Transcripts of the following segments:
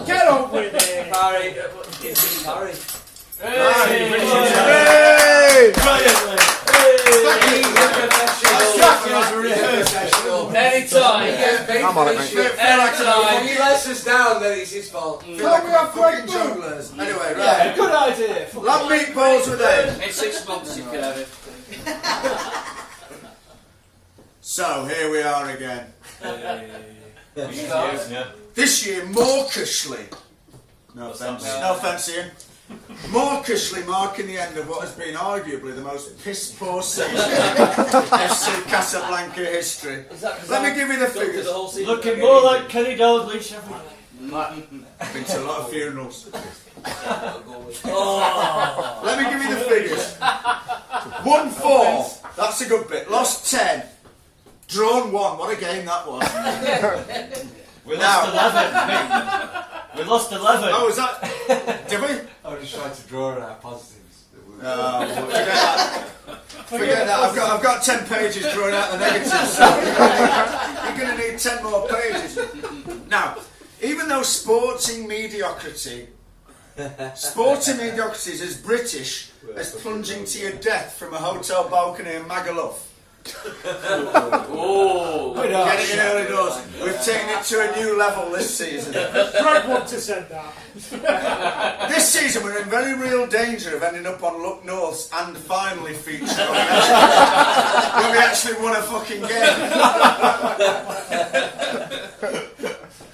Get on with it! Barry. Brilliantly! Anytime. I'm on it, mate. Anytime. He lets us down, then it's his fault. Feel like we have fucking jugglers. Anyway, right. Yeah, good idea. Lamb meatballs with egg. In 6 months you can have it. So, here we are again. This year, mawkishly. No offence, Ian. Mawkishly marking the end of what has been arguably the most piss-poor season in FC Casablanca history. Let me give you the figures. Looking more like Kenny Dalglish every day. Been to a lot of funerals. Let me give you the figures. 1-4. That's a good bit. Lost 10. Drawn 1. What a game that was. We lost 11. We lost 11. Oh, is that? Did we? I was just trying to draw on our positives. Forget that. Forget that. I've got 10 pages drawing out the negatives. So you're going to need 10 more pages. Now, even though sporting mediocrity is as British as plunging to your death from a hotel balcony in Magaluf. Get it in early doors. We've taken it to a new level this season. Greg wants to said that. This season we're in very real danger of ending up on Look North's And Finally feature when we actually won a fucking game.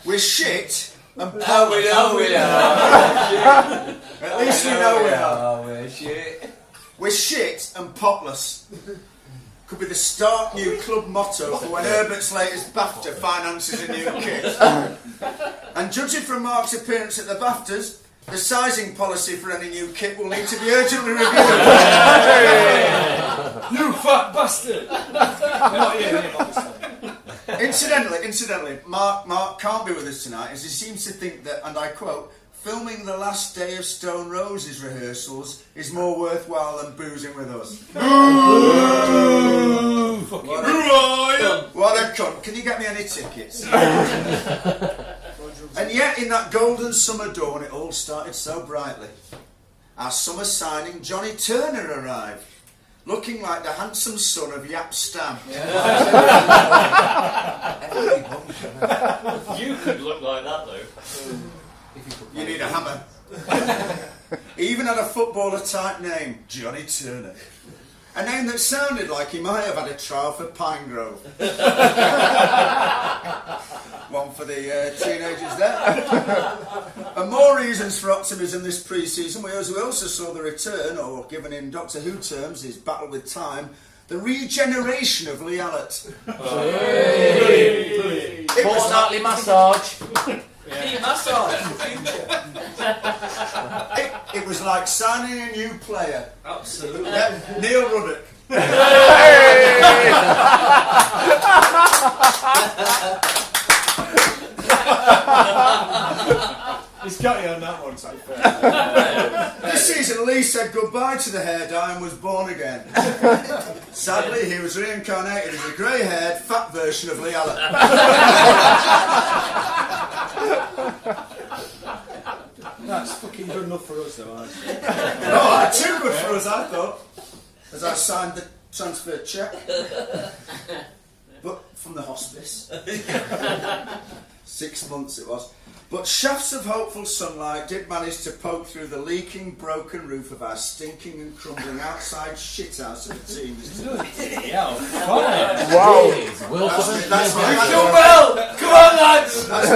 We're shit and Oh, we know we are. at least we know we are. Oh, we're shit. We're shit and potless. Could be the start new club motto for when Herbert's latest BAFTA finances a new kit. And judging from Mark's appearance at the BAFTAs, the sizing policy for any new kit will need to be urgently reviewed. You fat bastard! Not here, Incidentally, Mark can't be with us tonight as he seems to think that, and I quote, filming the last day of Stone Roses rehearsals is more worthwhile than boozing with us. What a cunt. Can you get me any tickets? And yet, in that golden summer dawn, it all started so brightly. Our summer signing, Johnny Turner, arrived, looking like the handsome son of Yap Stam. You could look like that, though. You need a hammer. He even had a footballer-type name, Johnny Turner. A name that sounded like he might have had a trial for Pinegrove. One for the teenagers there. And more reasons for optimism this pre-season. We also saw the return, or given in Doctor Who terms, his battle with time, the regeneration of Lee Allett. Fortnightly massage. It was like signing a new player. Absolutely. Yeah, Neil Ruddock. He's got you on that one, so fair. This season, Lee said goodbye to the hair dye and was born again. Sadly, he was reincarnated as a grey-haired, fat version of Lee Allett. That's fucking good enough for us, though, aren't it? Oh, too good for us, I thought. As I signed the transfer cheque. But from the hospice. 6 months it was. But shafts of hopeful sunlight did manage to poke through the leaking, broken roof of our stinking and crumbling outside shithouse of a team. Wow. That's well! Come on, lads! That's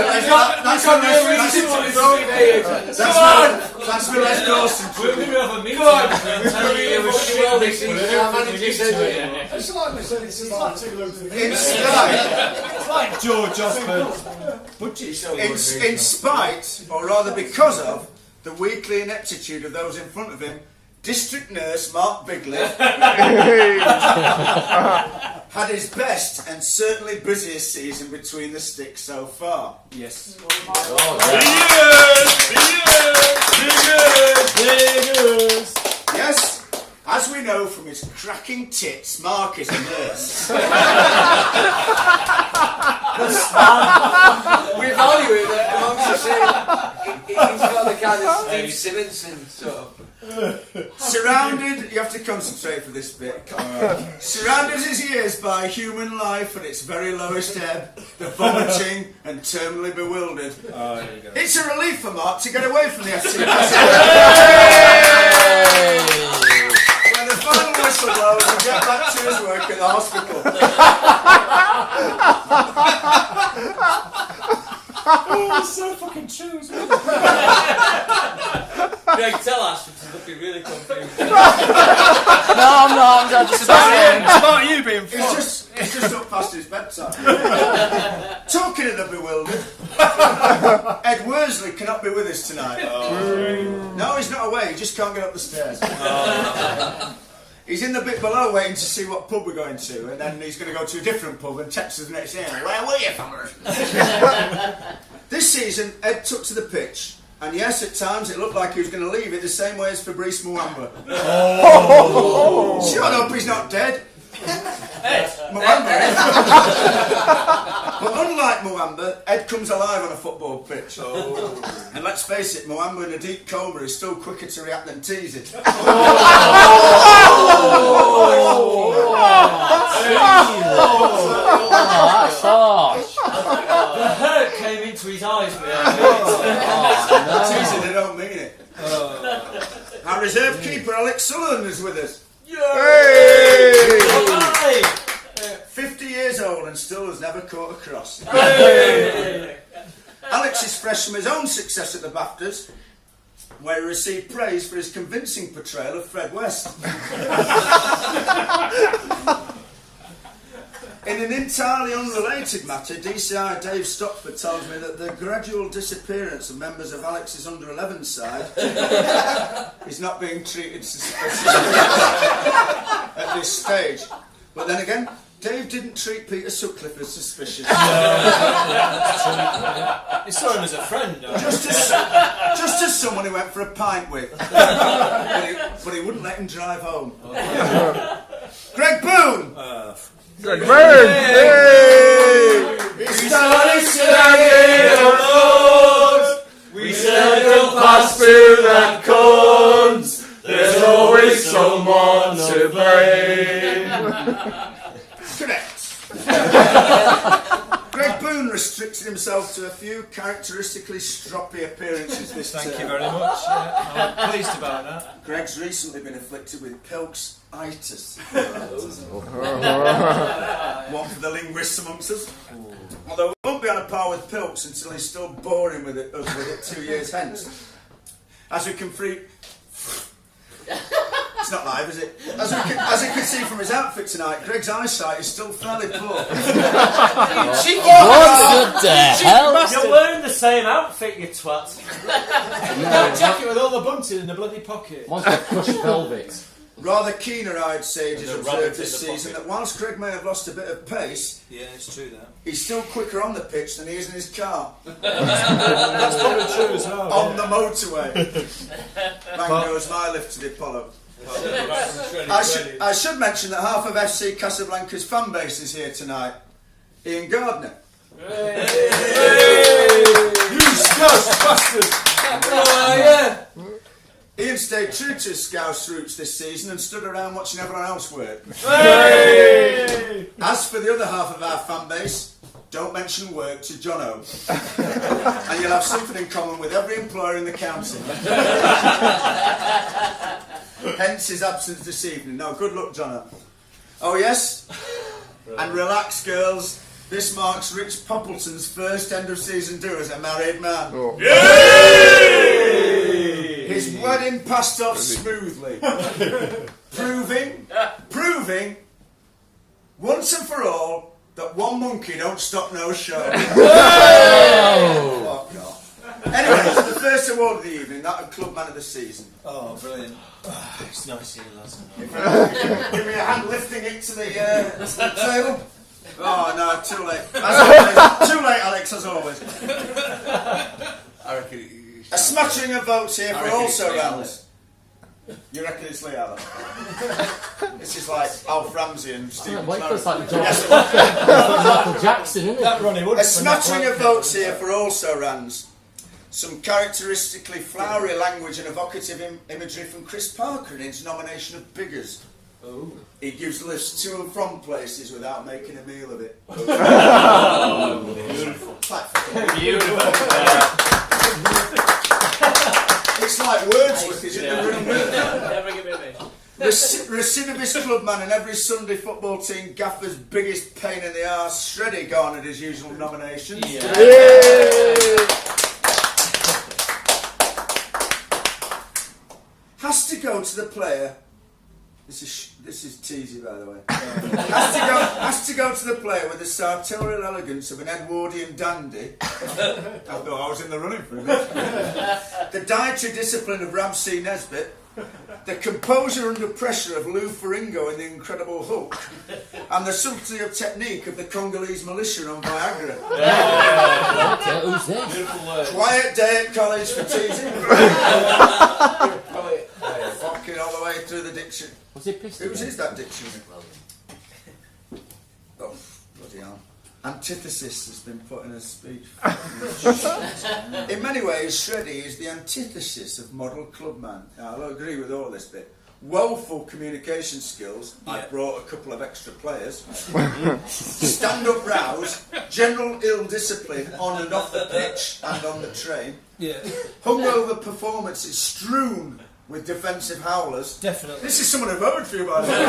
the Les Dawson. We're going to have a meeting. Come on! Tell me it was shit this season. Our manager said it. It's like we said, it's like It's like George Osborne. in spite, or rather because of, the weekly ineptitude of those in front of him, District Nurse Mark Bigley had his best and certainly busiest season between the sticks so far. Yes. Yes, as we know from his cracking tits, Mark is a nurse. We value it amongst the same He's got the kind of Steve Simonson sort of. Surrounded, you have to concentrate for this bit. Surrounded as he is by human life at its very lowest ebb, the vomiting and terminally bewildered. Oh, there you go. It's a relief for Mark to get away from the FC. When the final whistle blows, he'll get back to his work at the hospital. Oh, it's so fucking true, isn't it? Greg, tell Ashford to looking really confused. No, I'm not. I'm just about It's about you being fucked. It's just up past his bedtime. Talking of the bewildered, Ed Worsley cannot be with us tonight. No, he's not away. He just can't get up the stairs. He's in the bit below waiting to see what pub we're going to, and then he's going to go to a different pub and text us next day. Where were you, fellas? This season, Ed took to the pitch, and yes, at times it looked like he was going to leave it the same way as Fabrice Muamba. Shut up, he's not dead. Muamba is. But unlike Muamba, Ed comes alive on a football pitch. And let's face it, Muamba in a deep coma is still quicker to react than tease it. That's harsh. The hurt came into his eyes, man. Tease it, they don't mean it. Our reserve keeper, Alex Sullivan, is with us. Hey! 50 years old and still has never caught a cross. Alex is fresh from his own success at the BAFTAs, where he received praise for his convincing portrayal of Fred West. In an entirely unrelated matter, DCI Dave Stockford tells me that the gradual disappearance of members of Alex's under-11 side is not being treated suspiciously at this stage. But then again, Dave didn't treat Peter Sutcliffe as suspicious. He saw him as a friend, though. Just as someone he went for a pint with. But he wouldn't let him drive home. Greg Boone! Good bird! We started slanging our roads. We said don't pass through that cones. There's always someone to blame. Correct. Greg Boone restricted himself to a few characteristically stroppy appearances this term. Thank you very much. Yeah, I'm pleased about that. Greg's recently been afflicted with Pilks-itis. One for the linguists amongst us. Although we won't be on a par with Pilks until he's still boring us with it 2 years hence. As we can It's not live, is it? As you can see from his outfit tonight, Greg's eyesight is still fairly poor. What the hell? You're wearing the same outfit, you twat. That jacket with all the bunting in the bloody pocket. One's got crushed velvet. Rather keener-eyed sages And the observed rabbit this in the season pocket. that whilst Greg may have lost a bit of pace, Yeah, it's true that. he's still quicker on the pitch than he is in his car. That's probably true as well. On the motorway. Bang goes my lift to the Apollo. I should mention that half of FC Casablanca's fan base is here tonight. Ian Gardner. You scouse bastard! Oh, yeah. Ian stayed true to his Scouse roots this season and stood around watching everyone else work. As for the other half of our fan base, don't mention work to Jono. And you'll have something in common with every employer in the county. Hence his absence this evening. Now, good luck, Jono. Oh, yes? And relax, girls. This marks Rich Poppleton's first end-of-season do as a married man. Oh. His wedding passed off smoothly. Proving, once and for all, that one monkey don't stop no show. Fuck off. Anyways, the first award of the evening, that of Club Man of the Season. Oh, brilliant. It's nice seeing you, lads. Give me a hand lifting it to the table. Oh no, too late. As always. Too late, Alex, as always. I reckon A smattering of votes here for also rounds. You reckon it's Lee Allen? This is like Alf Ramsey and Stephen Wait for it's Clarence. like Michael Jackson, isn't it? That Ronnie Wood. A smattering of votes here for also rounds. some characteristically flowery language and evocative imagery from Chris Parker in his nomination of Biggers. Oh. He gives lifts to and from places without making a meal of it. Beautiful. Beautiful. It's like Wordsworth, is in the room. Never give me a miss. Recidivist clubman and every Sunday football team gaffer's biggest pain in the arse, Shreddy garnered his usual nominations. Yeah. Has to go to the player. This is teasy, by the way. has to go to the player with the sartorial elegance of an Edwardian dandy. I thought I was in the running for him. The dietary discipline of Ramsey Nesbitt. The composure under pressure of Lou Ferrigno in The Incredible Hulk, and the subtlety of technique of the Congolese militia on Viagra. Who's this? Beautiful word. Quiet day at college for teasing. Fucking all the way through the dictionary. Was it pissed? Whose is that dictionary? Oh, bloody hell. Antithesis has been put in a speech. In many ways, Shreddy is the antithesis of model clubman. Now, I'll agree with all this bit. Woeful communication skills. I brought a couple of extra players. Stand-up rows. General ill discipline on and off the pitch and on the train. Yeah. Hungover performances strewn with defensive howlers. Definitely. This is someone who voted for you, by the way.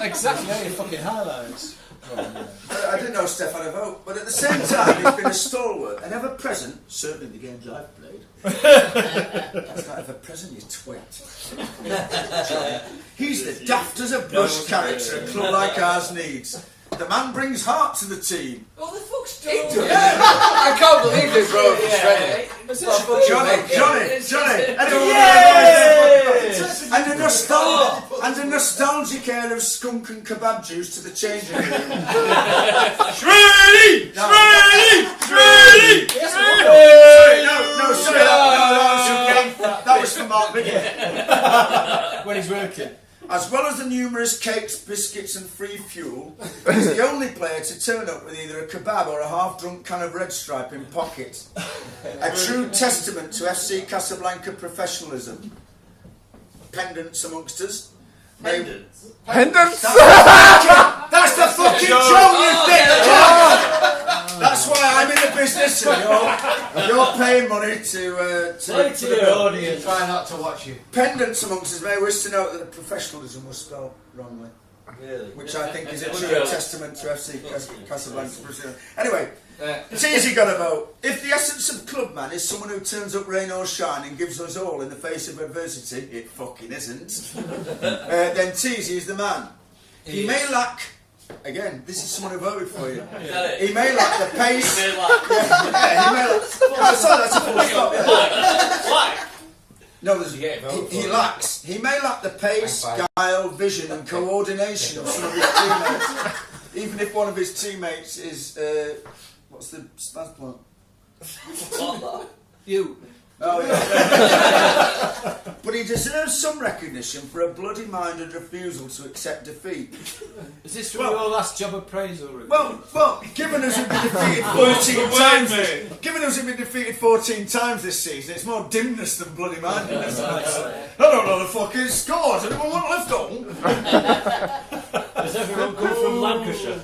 Exactly, how you fucking highlights. I didn't know Steph had a vote, but at the same time, he's been a stalwart and ever present, certainly in the games I've played. That's not ever present, you twit. He's the daft as a brush character a club like ours needs. The man brings heart to the team. What the fuck's doing? I can't believe they wrote for Shreddy. Johnny. And a nostalgic air of skunk and kebab juice to the changing room. Shreddy! Sorry, that was for Mark Biggin. When he's working. As well as the numerous cakes, biscuits and free fuel, he's the only player to turn up with either a kebab or a half-drunk can of Red Stripe in pocket. A true testament to FC Casablanca professionalism. Pendants amongst us. Pendants? Pendants? That's the fucking joke, you dick! That's why I'm in the business and you're paying money to the audience. Try not to watch you. Pendants amongst us may wish to note that the professionalism was spelled wrongly. Really? Which I think is a true testament to FC Casablanca's professionalism. Anyway, it's easy, got to vote. If the essence of clubman is someone who turns up rain or shine and gives us all in the face of adversity, it fucking isn't, then Teasy is the man. He may lack... Again, this is someone who voted for you. He may lack the pace. He may lack. Sorry, that's a full stop. No, he lacks. He may lack the pace, guile, vision, and coordination of some of his teammates. Even if one of his teammates is what's the spaz plant? You. Oh yeah. But he deserves some recognition for a bloody-minded refusal to accept defeat. Is this from your last job appraisal review? Well, given us have been defeated 14 times this season, it's more dimness than bloody-mindedness. I don't know the fucking scores. Anyone want left on? Does everyone come from Lancashire?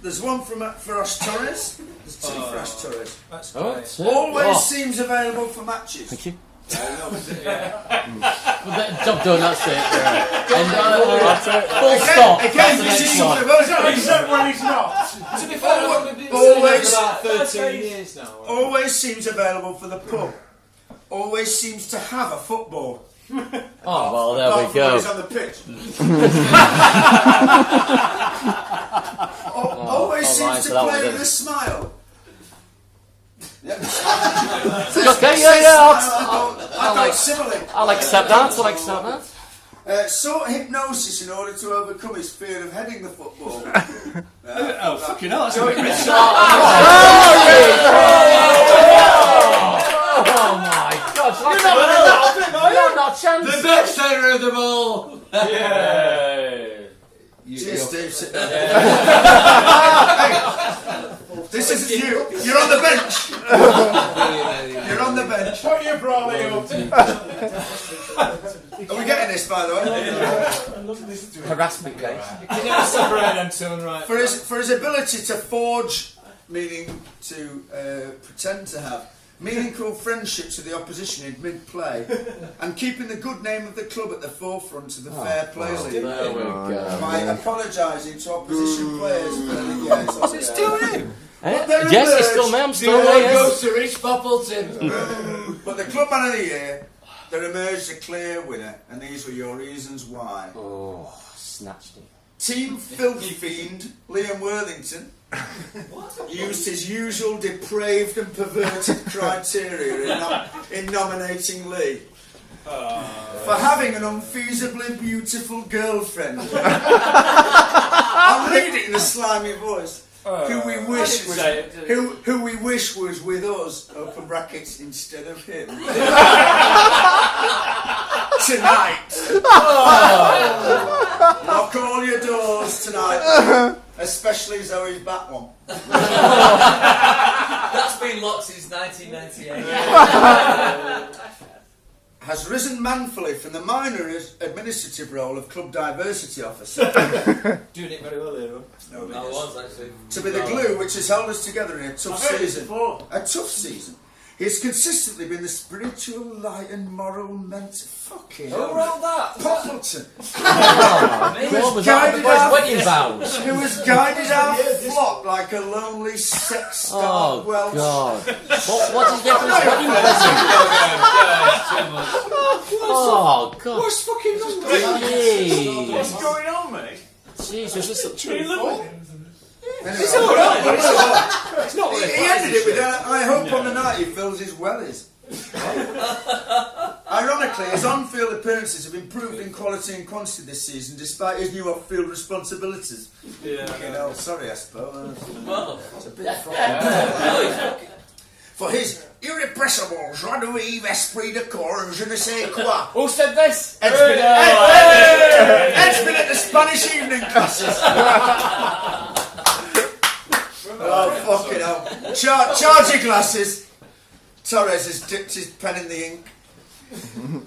There's one for Ash Torres. There's two for Ash Torres. That's great. Always seems available for matches. Thank you. Yeah. Job done, that's it. Full stop. Again, this is one of those. Except when he's not. To be fair, we've been always about 13 years now. Always seems available for the pub. Always seems to have a football. Oh, well, there we Apart from when go. he's on the pitch. Always seems to play with a smile. Yeah. Okay, yeah, I'll accept that. Sought hypnosis in order to overcome his fear of heading the football. Oh, fucking hell, that's what Oh my God! You're not chance. The best centre of them all. Cheers, Steve. Sit down. This is you. You're on the bench. You're on the bench. Put your brolly up. Are we getting this, by the way? Harassment case. You can never separate them two and right. For his ability to forge, meaning to pretend to have meaningful friendships with the opposition in mid-play, and keeping the good name of the club at the forefront of the fair play league. There we go. By apologising to opposition players for the It's still you. Yes, it's still me. I'm still One there. goes to Rich Poppleton. But the club man of the year, there emerged a clear winner, and these were your reasons why. Oh, snatched it. Team Filthy Fiend, Liam Worthington, used his usual depraved and perverted criteria in nominating Lee. For having an unfeasibly beautiful girlfriend. I'll read it in a slimy voice. Who we wish was with us, open brackets, instead of him. Tonight. Lock all your doors tonight. Especially Zoe's back one. That's been locked since 1998. Has risen manfully from the minor administrative role of club diversity officer Doing it very well here. I was actually. to be the glue which has held us together in a tough season. A tough season. He has consistently been the spiritual light and moral mentor. Fucking Who wrote that? Poppleton. What was that? Boys' wedding vows. Who has guided our flock like a lonely sex-starved Oh, Welsh. God. What did you get for his wedding present? Oh, God. What's fucking wrong with Jeez. What's going on, mate? Jesus, this is It's alright, but it's not. He ended it with, I hope on the night he fills his wellies. Ironically, his on-field appearances have improved in quality and quantity this season, despite his new off-field responsibilities. Yeah. You know, sorry, Espo. Well, It's a bit front. For his irrepressible joie de vivre, esprit de corps, je ne sais quoi. Who said this? Ed's been at the Spanish evening classes. Oh, fucking hell. Charge your glasses. Torres has dipped his pen in the ink.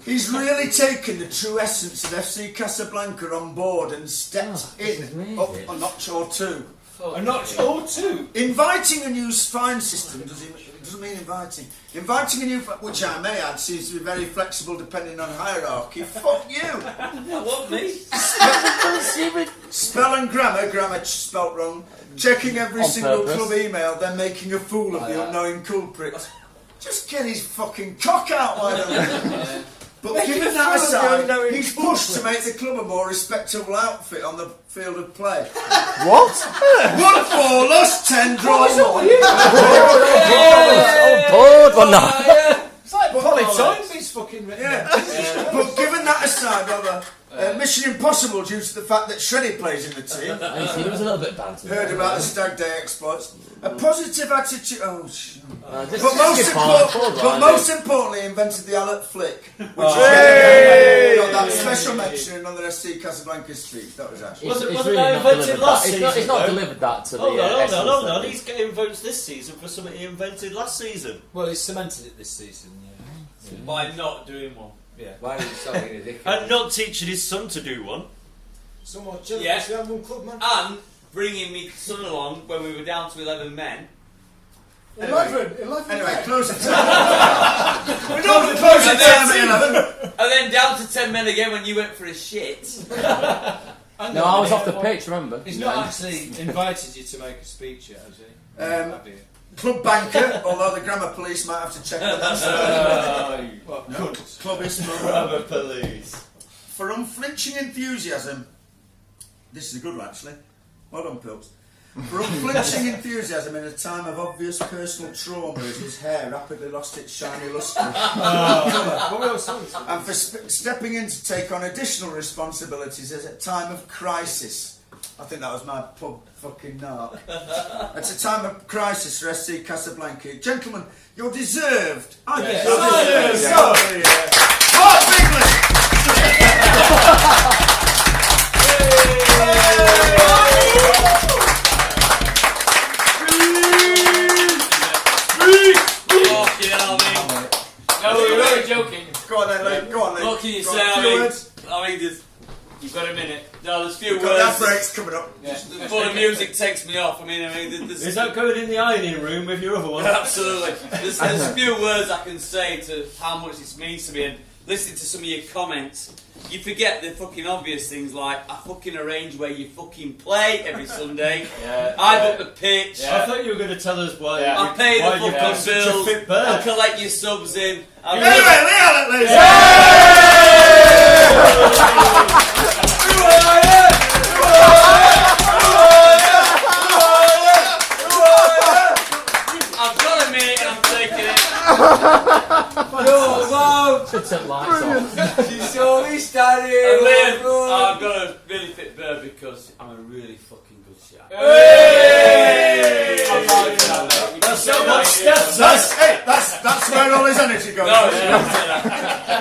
He's really taken the true essence of FC Casablanca on board and stepped in up a notch or two. A notch or two. Inviting a new spine system doesn't mean inviting. Inviting a new, which I may add, seems to be very flexible depending on hierarchy. Fuck you. what me? Spell and grammar spelt wrong. Checking every On single purpose. club email, then making a fool of the unknowing culprit. Just get his fucking cock out, why don't you? But given that aside, he's pushed to make the club a more respectable outfit on the field of play. What? 1-4 lost, 10 draws. Oh, bored one night. It's like Polytones, he's fucking written. Yeah. But given that aside, brother, Mission Impossible due to the fact that Shreddy plays in the team. He was a little bit banter. Heard about the Stag Day exploits. A positive attitude. Oh, shit. Just But most importantly, invented the Alert Flick, which got that special mention in another SC Casablanca street. That was actually. It's Wasn't really that not invented delivered last that. It's season, not though? delivered that to the Hold on. essence. He's getting votes this season for something he invented last season. Well, he's cemented it this season, yeah. By not doing one. Yeah. Why are you talking ridiculous? And not teaching his son to do one. Somewhat jealous. Yeah. We have one club, man. And bringing me son along when we were down to 11 men. 11. Anyway, close the time. We don't close the time at 11. And then down to 10 men again when you went for a shit. No, I was off the pitch, remember? He's not actually invited you to make a speech yet, has he? Have you? Club banker, although the grammar police might have to check that. Clubbist. Rubber police. For unflinching enthusiasm. This is a good one, actually. Well done, Pills. For unflinching enthusiasm in a time of obvious personal trauma as his hair rapidly lost its shiny lustre. And for stepping in to take on additional responsibilities at a time of crisis. I think that was my pub fucking narc. At a time of crisis for SC Casablanca. Gentlemen, you're deserved. I deserve. Mark Bigley! Go on then, Lee. Go on, Lee. What can you Go say? on, few words. You've got a minute. No, there's a few Got that words. break's coming up. Before the music takes me off. There's Is that going in the ironing room with your other one? absolutely. There's a few words I can say to how much this means to me, and listening to some of your comments, you forget the fucking obvious things like I fucking arrange where you fucking play every Sunday. I book the pitch. I thought you were going to tell us why. I pay the you've got fucking such a bills. fit bird. I collect your subs in. Anyway, Lee Allen, ladies. I've got a minute and I'm taking it. Should set lights on. She saw me standing. And Liam, I've got a really fit bird because I'm a really fucking good shot. That's where all his energy goes. No, she didn't say that.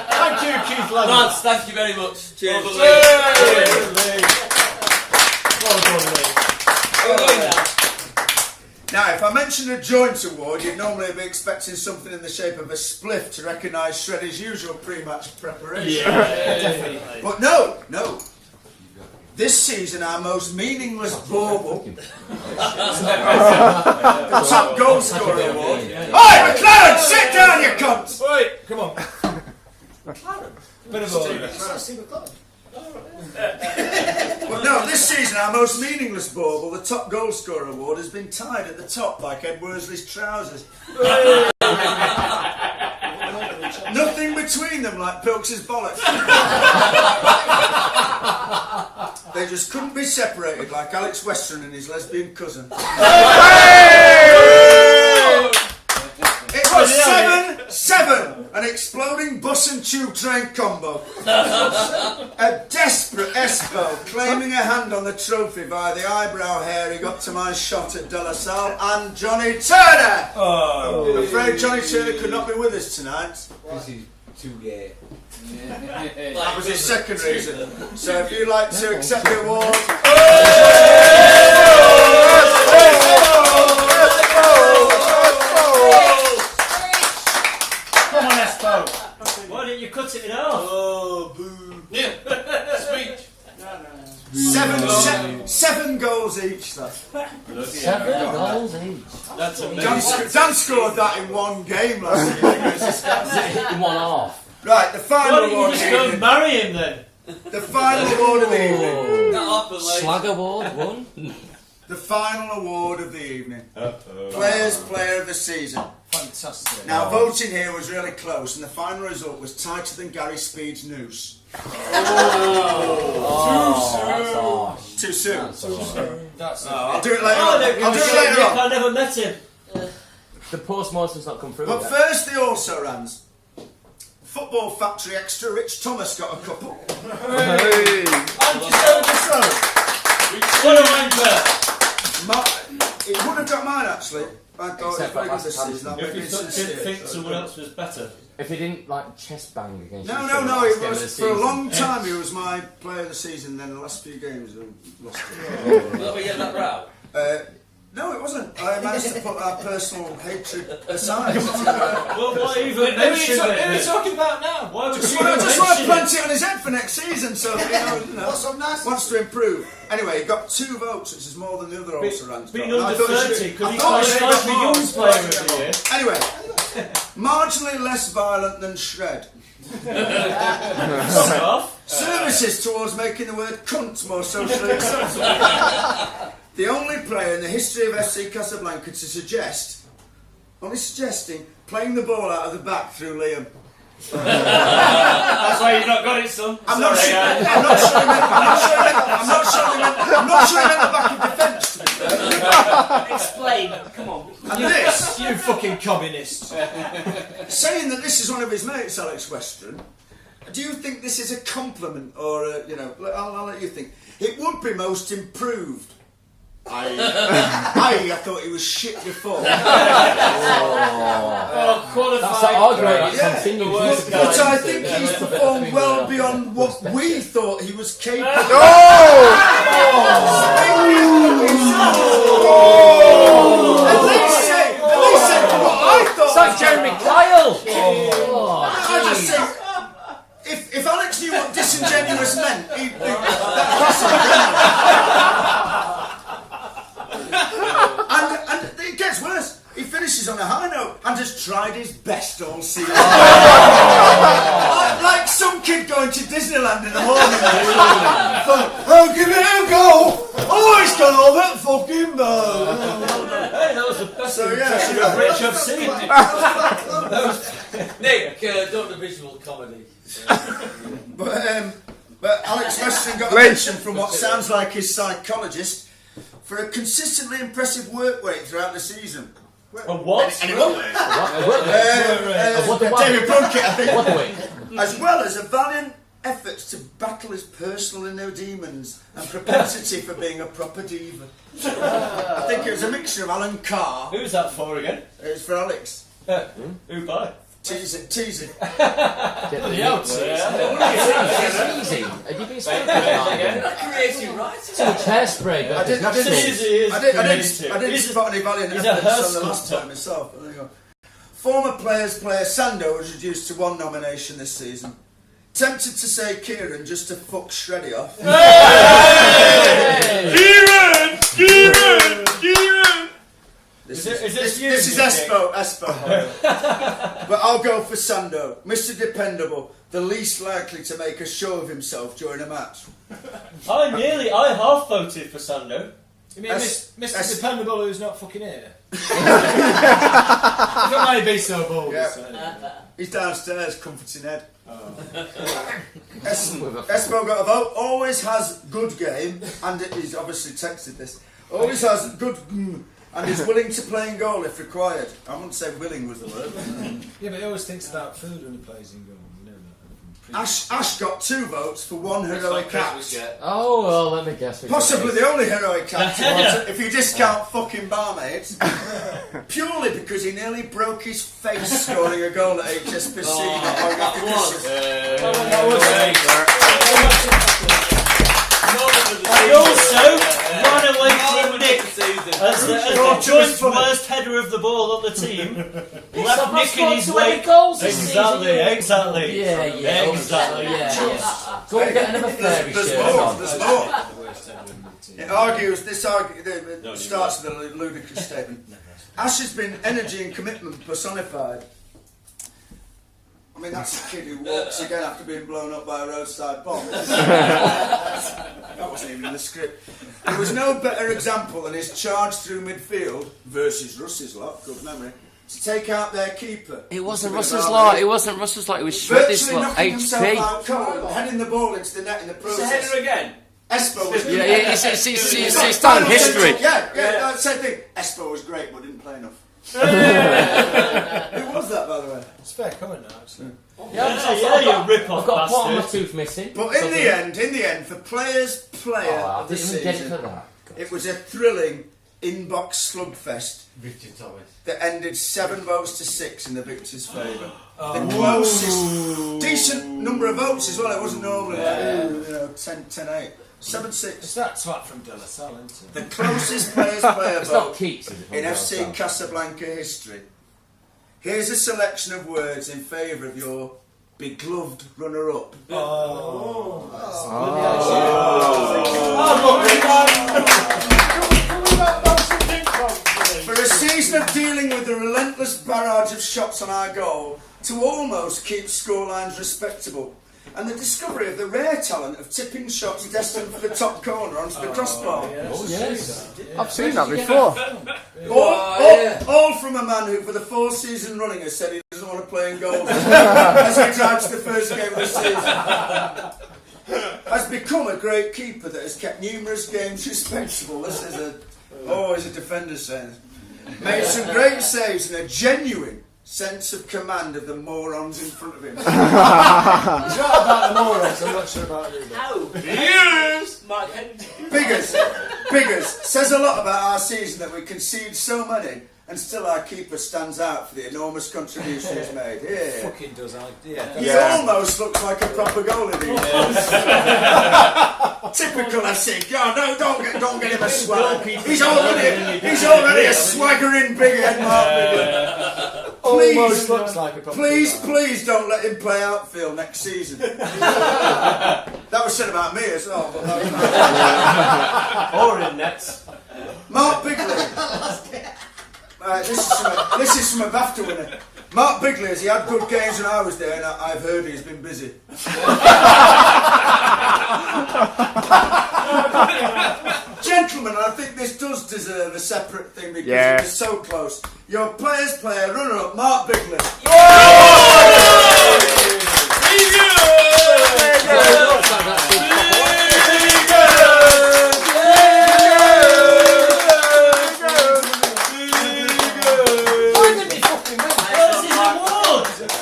Thank you, Keith Ladd. Lads, thank you very much. Cheers. Well done, Lee. Now, if I mentioned a joint award, you'd normally be expecting something in the shape of a spliff to recognise Shredder's usual pre-match preparation. Definitely. But no. This season, our most meaningless bauble, the top goal scorer award. Oi, McLaren, sit down, you cunts! Wait, come on. Bit of order. But no, this season, our most meaningless bauble, the top goal scorer award, has been tied at the top like Ed Worsley's trousers. Nothing between them like Pilks' bollocks. They just couldn't be separated like Alex Western and his lesbian cousin. It was 7-7, an exploding bus and tube train combo. A desperate Espo claiming a hand on the trophy via the eyebrow hair he got to my shot at De La Salle, and Johnny Turner. I'm afraid Johnny Turner could not be with us tonight. This is too gay. That was his second reason. So if you'd like to accept the award. Come on, Espo. Why didn't you cut it in half? Oh, boo. Yeah. Speech. Seven goals each. Though. 7 goals each. That's amazing. Dan scored that in one game last year. In 1 half. Right, the Why final don't you award. just go and marry him then? The final award of the evening. That happened, like. Slag award won. The final award of the evening. Players' Player of the Season. Fantastic. Now, voting here was really close, and the final result was tighter than Gary Speed's noose. Too soon. I'll do it later on. I'll do it later on. I never met him. The post-mortem's not come through But yet. first, the also-rans. Football Factory extra Rich Thomas got a couple. What a wanker. He would have got mine, actually. I thought it was Except very for good this last season. time. I'm If you being didn't sincere. think someone else was better. If he didn't chest bang against No, you it was for a long time. He was my player of the season. Then the last few games, I lost it. Will we get that row? No, it wasn't. I managed to put our personal hatred aside. Well, why even mention it? Who are we talking about now? Why would Just you want even to mention plant it on his head for next season, so wants to improve. Anyway, he got 2 votes, which is more than the other also-rans. Being under 30, could he qualify for Young Player of the Year? Anyway, marginally less violent than Shred. Fuck off. Services towards making the word cunt more socially acceptable. The only player in the history of FC Casablanca to only suggesting, playing the ball out of the back through Liam. That's why you've not got it, son. I'm not sure he meant the back of defence, to be fair. Explain. Come on. And this, You fucking communist. saying that this is one of his mates, Alex Western, do you think this is a compliment or I'll let you think. It would be most improved. I thought he was shit before. Qualified. That's the argument Yeah. that continues. But I think he's performed well beyond what we thought he was capable of. At least say what I thought. It's like Jeremy Kyle. I just think finishes on a high note and has tried his best all season. Like some kid going to Disneyland in the morning. Oh, give it a go! Oh, it's gone all that fucking bad. Hey, that was the best So, impression yeah. of Rich I've seen. Nick, don't the visual comedy. But Alex Weston got a mention from what sounds like his psychologist for a consistently impressive work rate throughout the season. A what? Anyone? David Plunkett, I think. As well as a valiant efforts to battle his personal inner demons and propensity for being a proper diva. I think it was a mixture of Alan Carr. Who's that for again? It was for Alex. Who by? Tease it. The outsies. It's easy. Have you been speaking about it? Creative writing. So much hairspray. I didn't spot any valiant he's efforts a on the last time myself. But there you go. Former player Sando was reduced to one nomination this season. Tempted to say Kieran just to fuck Shreddy off. Kieran! This Is is you, Espo. But I'll go for Sando, Mr. Dependable, the least likely to make a show of himself during a match. I half voted for Sando. You mean S- Mr. S- Dependable who's not fucking here? If it might be so bold. Yeah. So. He's downstairs comforting Ed. Espo got a vote. Always has good game, and he's obviously texted this. Always has good and is willing to play in goal if required. I wouldn't say willing was the word. Yeah, but he always thinks about food when he plays in goal. You know that. Ash got 2 votes for one heroic act. Oh, well, let me guess. Possibly the only heroic act if you discount fucking barmaids. Purely because he nearly broke his face scoring a goal at HSBC. I also ran away from Nick as the joint worst header of the ball on the team. Left Nick in his wake. Exactly. Yeah. Exactly. Yeah. Go and get another fairy There's shirt more. on. There's more. It argues, starts with a ludicrous statement. Ash has been energy and commitment personified. I mean, that's a kid who walks again after being blown up by a roadside bomb. That wasn't even in the script. There was no better example than his charge through midfield versus Russ's lot, good memory, to take out their keeper. It wasn't Russell's lot. It wasn't Russell's lot. It was Shreddy's Virtually lot. knocking himself HP. out cold, heading the ball into the net in the process. again. Espo was Yeah, it's done history. Yeah, same thing. Espo was great, but didn't play enough. Who was that, by the way? It's fair comment now, actually. Yeah, you rip-off I've got a part of my bastard. tooth missing. But in the end, for player I of the didn't even get it for season, that. it was a thrilling inbox slugfest that ended 7 votes to 6 in the victor's favour. The closest, decent number of votes as well. It wasn't normally 10-8. 7-6. It's that twat from De La Salle, isn't it? The closest players player It's not vote Keats, is it? in FC Casablanca history. Here's a selection of words in favour of your beloved runner-up. For a season of dealing with the relentless barrage of shots on our goal to almost keep scorelines respectable, and the discovery of the rare talent of tipping shots destined for the top corner onto the crossbar. Yes. I've seen that before. All from a man who, for the 4th season running, has said he doesn't want to play in goals as he drives the first game of the season. Has become a great keeper that has kept numerous games respectable. This is he's a defender saying. Made some great saves and a genuine sense of command of the morons in front of him. It's not about the morons, I'm not sure about you. Yes! Mark Henry. Biggers says a lot about our season that we concede so many and still our keeper stands out for the enormous contribution he's made. Yeah. Fucking does, He almost looks like a proper goalie. Typical, I say. Oh, no, don't get him a swag. He's already a swaggering big head, Mark. Almost looks like a proper Please don't let him play outfield next season. That was said about me as well. But that was Or in nets. Mark Bigley. This is from a BAFTA winner. Mark Bigley, has he had good games when I was there, and I've heard he's been busy. Gentlemen, I think this does deserve a separate thing because it was so close. Your players' player, runner-up, Mark Bigley.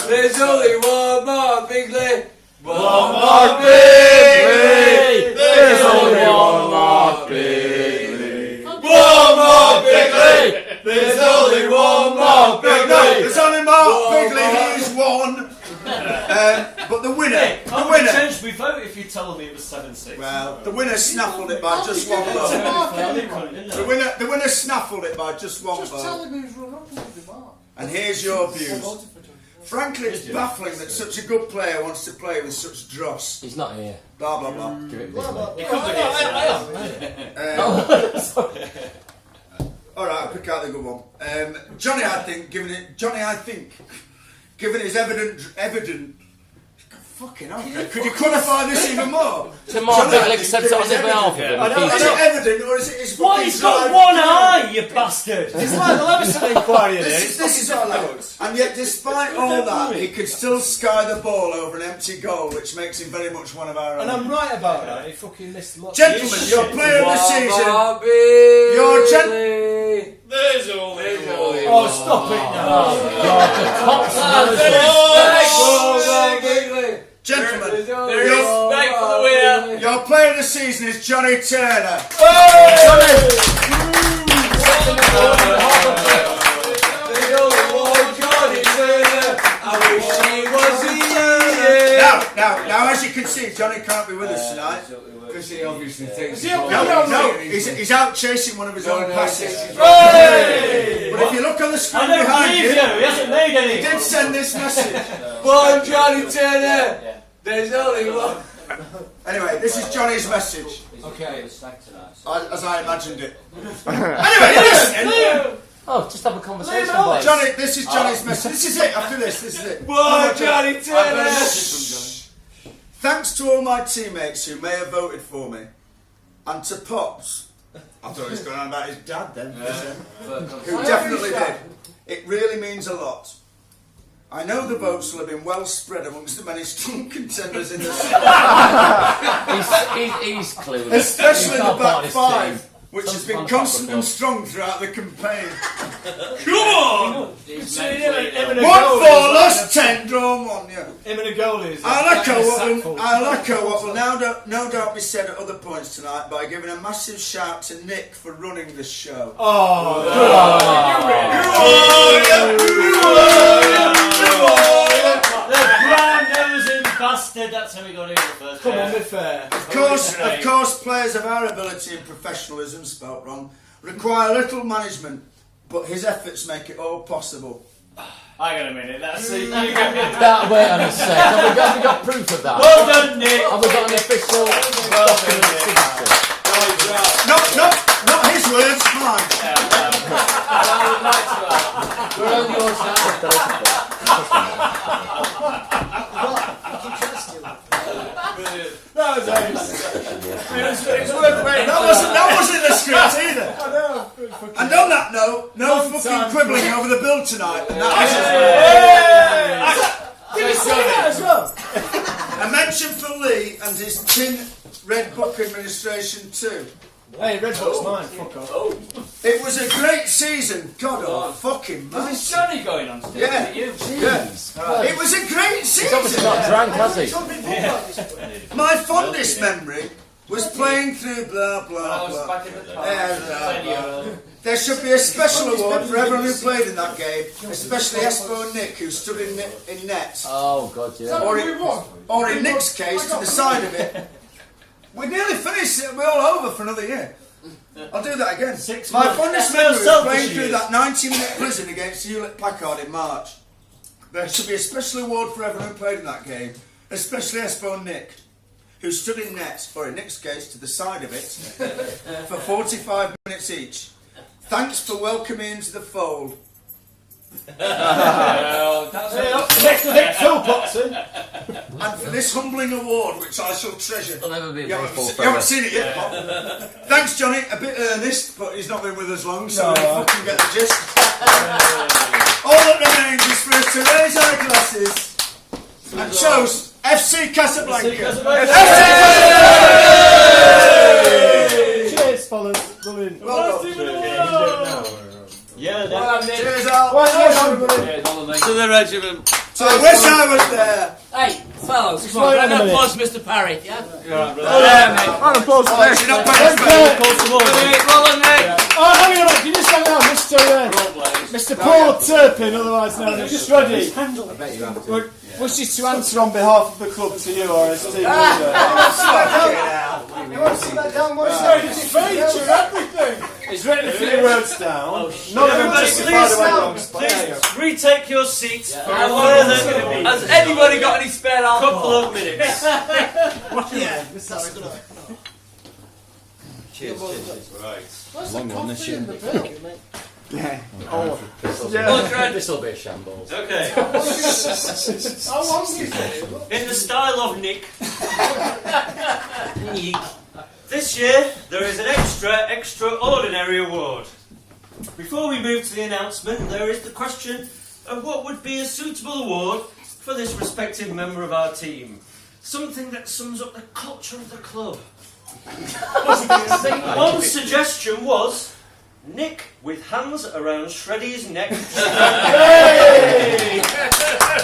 There's only one Mark Bigley. One Mark Bigley. There's only one Mark Bigley. One Mark Bigley. There's only one Mark Bigley. No, there's only Mark Bigley. He's won. But the winner, How would it change my vote if you told me it was 7-6? well, the winner snaffled it by just one vote. The winner snaffled it by just one vote. And here's your views. Frankly, it's baffling that such a good player wants to play with such dross. He's not here. Blah blah blah. Give it this way. All right, I'll pick out the good one. Johnny, I think, given his evident. Fucking hell. Could you qualify this even more? So Mark Bigley accepts it on his behalf of him. I don't, is it evident or is it his What? He's got one eye, you bastard! It's like the Leveson inquiry there. This is all that. And yet, despite all that, he could still sky the ball over an empty goal, which makes him very much one of our And own. I'm right about that. He fucking missed lots. Gentlemen, your player of the season. Mark Bigley. Your There's only one. Oh, stop it now. Gentlemen, Respect for the winner. your player of the season is Johnny Turner. Now, as you can see, Johnny can't be with us tonight. Because he obviously thinks No, he's out chasing one of his own passes. Hey! But if you look on the I screen don't behind believe you, you! He hasn't made any! he did send this message. One Johnny Turner. There's only one. Anyway, this is Johnny's message, Okay. as I imagined it. Anyway, listen. Oh, just have a conversation, Leave it boys. Johnny, this is Johnny's message. This is it. After this is it. One Johnny Turner. Thanks to all my teammates who may have voted for me, and to Pops. I thought he was going on about his dad then. Who definitely did. It really means a lot. I know the votes will have been well spread amongst the many strong contenders in the He's clueless. especially He's the not part back of this five, team. which has Some been fun constant football. and strong throughout the campaign. Come on! He's Him mentally and ill. a 1 goal 4 is lost 10, drawn 1. Yeah. Him and a goalie is. I'll echo what will no doubt be said at other points tonight by giving a massive shout to Nick for running this show. Oh, The brown-nosing bastard, that's how we got here first. come on, be fair. Of course, players of our ability and professionalism, spelt wrong, require little management, but his efforts make it all possible. Hang on a minute, that's it. You get me a That, wait on a sec. Have we got proof of that? Well done, Nick! Have we got an official document signature? Not his words, mine. We're on your side. That wasn't the script either. And on that note, no fucking quibbling over the bill tonight. And Did you say that as well? a mention for Lee and his tin Red Book administration too. Hey, Red Bull's mine. Fuck off. It was a great season. God fucking man. Is Johnny going on still? Yeah. Is it you? It was a great He's obviously season. not drank, has he? My fondest memory was playing through blah I blah was blah. back in the car. There should be a special award for everyone who played in that game, especially Espo and Nick, who stood in net. Oh, God, yeah. Or in Nick's case, to the side of it. We're nearly finished. We're all over for another year. I'll do that again. 6 My months. fondest That's how memory was selfish playing he through is. that 90-minute prison against Hewlett Packard in March. There should be a special award for everyone who played in that game, especially Espo and Nick, who stood in net, or in Nick's case, to the side of it, for 45 minutes each. Thanks for welcoming me into the fold. Nick Philpotson. And for this humbling award, which I shall treasure. I'll never be You grateful haven't forever. seen it yet, Bob. Thanks, Johnny. A bit earnest, but he's not been with us long, so we fucking get the gist. All that remains is for us to raise our glasses and toast FC Casablanca. Cheers, fellas. Brilliant. Well done. Yeah, Cheers, Al. To the regiment. So I wish I was there. Hey, fellas, come Wait on, a round of minute. applause, Mr. Parry. Yeah? Round of applause for this. You're not paying for it. Hang on a minute, can you just hang on, Mr. Paul Turpin, otherwise known as just ready. I bet you have to. Wishes to answer on behalf of the club to you or his team. You want to see that down? What's everything? He's written a few words down. None of them Everybody, justified the way wrong. please retake your seats for a further Has anybody got any spare couple alcohol? of minutes. Cheers. Right. Long one this year. This will be a shambles. Okay. In the style of Nick. This year, there is an extraordinary award. Before we move to the announcement, there is the question of what would be a suitable award for this respective member of our team. Something that sums up the culture of the club. One suggestion was Nick with hands around Shreddy's neck.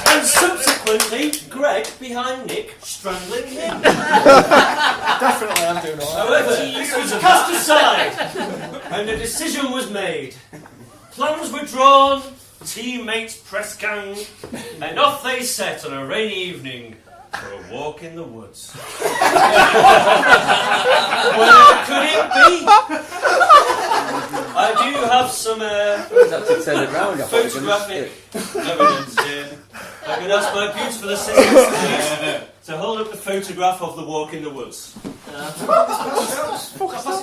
And subsequently, Greg behind Nick, strangling him. Definitely, I'm doing alright. However, this was cast aside, and a decision was made. Plans were drawn, teammates press gang, and off they set on a rainy evening for a walk in the woods. Where could it be? I do have some photographic evidence here. I can ask my beautiful assistant to hold up the photograph of the walk in the woods. I'll pass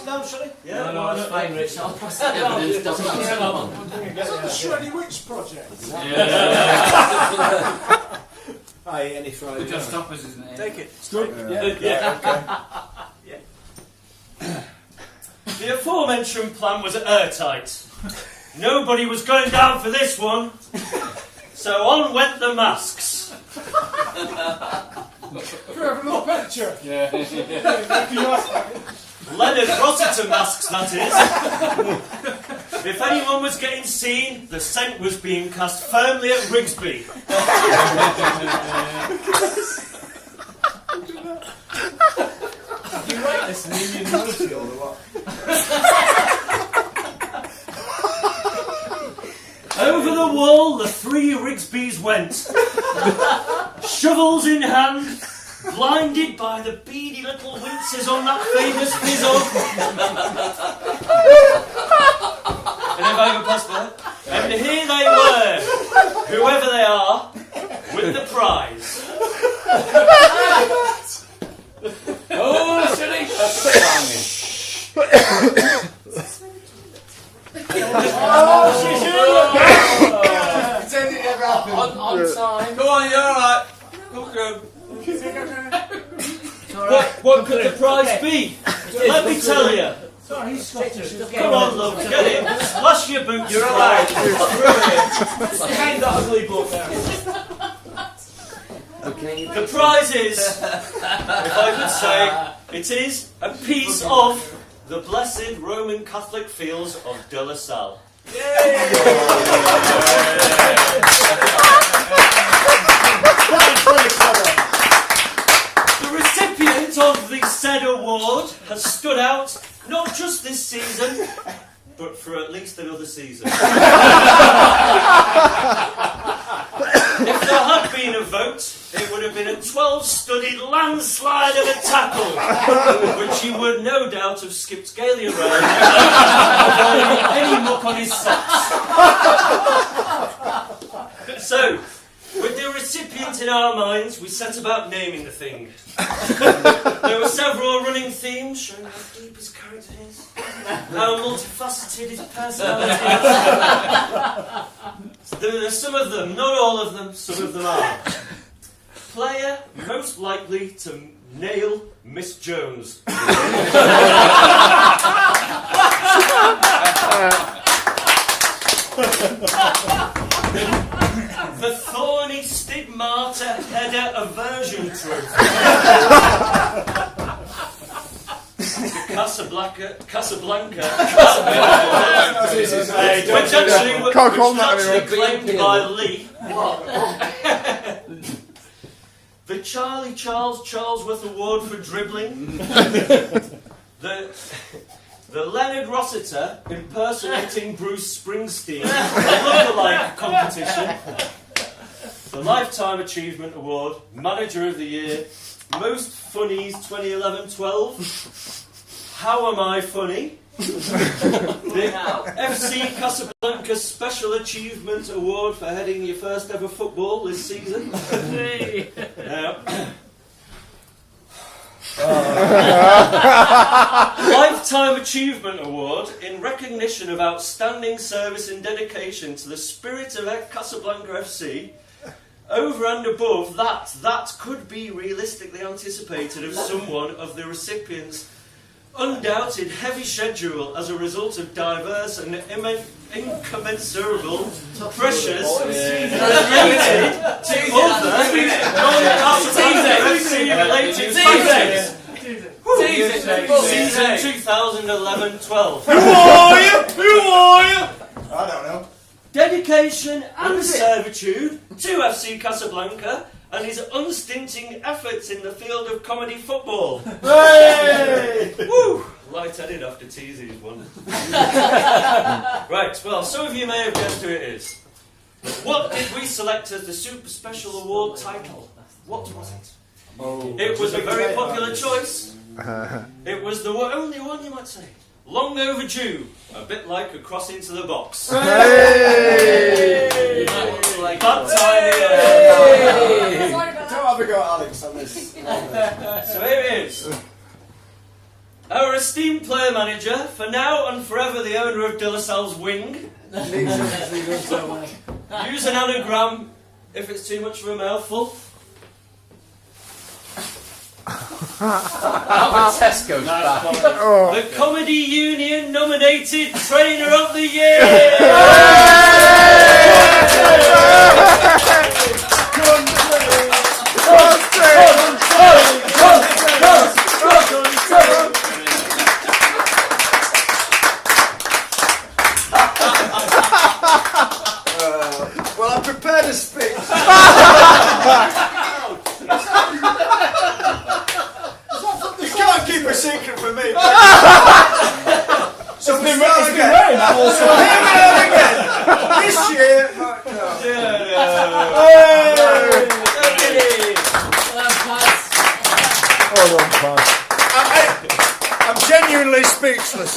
it down, shall I? Yeah, No, it's fine, Rich. I'll pass it down. Evidence doesn't come on. Shreddy Witch Project. Aye, any Friday. Just stop us, isn't it? Take it. It's good. Yeah. The aforementioned plan was airtight. Nobody was going down for this one. So on went the masks. Can we have another picture? Yeah. Leonard Rossiter masks, that is. If anyone was getting seen, the scent was being cast firmly at Rigsby. You write this in Indian military or what? Over the wall, the three Rigsbys went. Shovels in hand, blinded by the beady little winces on that famous fizzle. And if I can pass that. And here they were, whoever they are, with the prize. Oh, silly! On time. Go on, you're alright. Go through. What could the prize be? Let me tell you. Sorry, he's Scottish. Come on, love, get it. Splash your boots. You're alright. Behind that ugly book now. Okay. The prize is, if I could say, it is a piece of the blessed Roman Catholic fields of De La Salle. The recipient of the said award has stood out not just this season, but for at least another season. If there had been a vote, it would have been a 12-studied landslide of a tackle, which he would no doubt have skipped gaily around without any muck on his socks. So, with the recipient in our minds, we set about naming the thing. There were several running themes showing how deep his character is. how multifaceted his personality is. There are some of them, not all of them, some of them are. Player most likely to nail Miss Jones. The thorny stigmata header aversion truth. Casablanca. Which actually claimed by Lee. The Charlie Charles Charlesworth Award for dribbling. The Leonard Rossiter impersonating Bruce Springsteen, a lookalike competition. The Lifetime Achievement Award, Manager of the Year, Most Funnies 2011-12. How Am I Funny? The FC Casablanca Special Achievement Award for heading your first ever football this season. Lifetime Achievement Award in recognition of outstanding service and dedication to the spirit of Casablanca FC. Over and above that could be realistically anticipated of someone of the recipient's undoubted heavy schedule as a result of diverse and incommensurable pressures related to other non-Casablanca related factors. Season 2011-12. Who are you? I don't know. Dedication and servitude to FC Casablanca and his unstinting efforts in the field of comedy football. Hey! Woo! Light-headed after Teasy's one. Right, well, some of you may have guessed who it is. What did we select as the Super Special Award title? What was it? It was a very popular choice. It was the only one, you might say. Long overdue, a bit like a cross into the box. Hey! Bad timing. Don't have a go at Alex on this. So here it is. Our esteemed player manager, for now and forever the owner of De La Salle's wing. Use an anagram if it's too much for a mouthful. Tesco's back. The Comedy Union nominated Trainer of the Year! Well, I'm prepared to speak. You can't keep a secret from me. So we start again. This year, I'm genuinely speechless.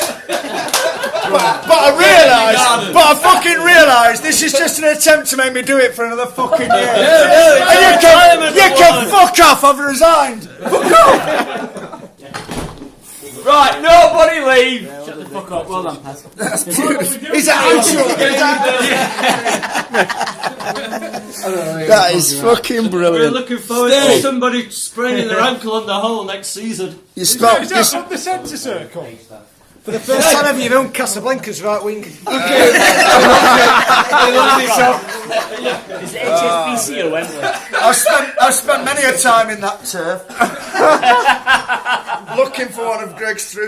But I fucking realise this is just an attempt to make me do it for another fucking year. And you can fuck off, I've resigned. Fuck off. Right, nobody leave! Shut the fuck up. Well done, Paz. That's beautiful. Is that That is fucking We're brilliant. looking forward to somebody spraining their ankle on the hole next season. You spoke. Is that up the centre circle? For the first time ever, you've owned Casablanca's right wing. Is it HSBC or Wembley? I've spent many a time in that turf, looking for one of Greg's through.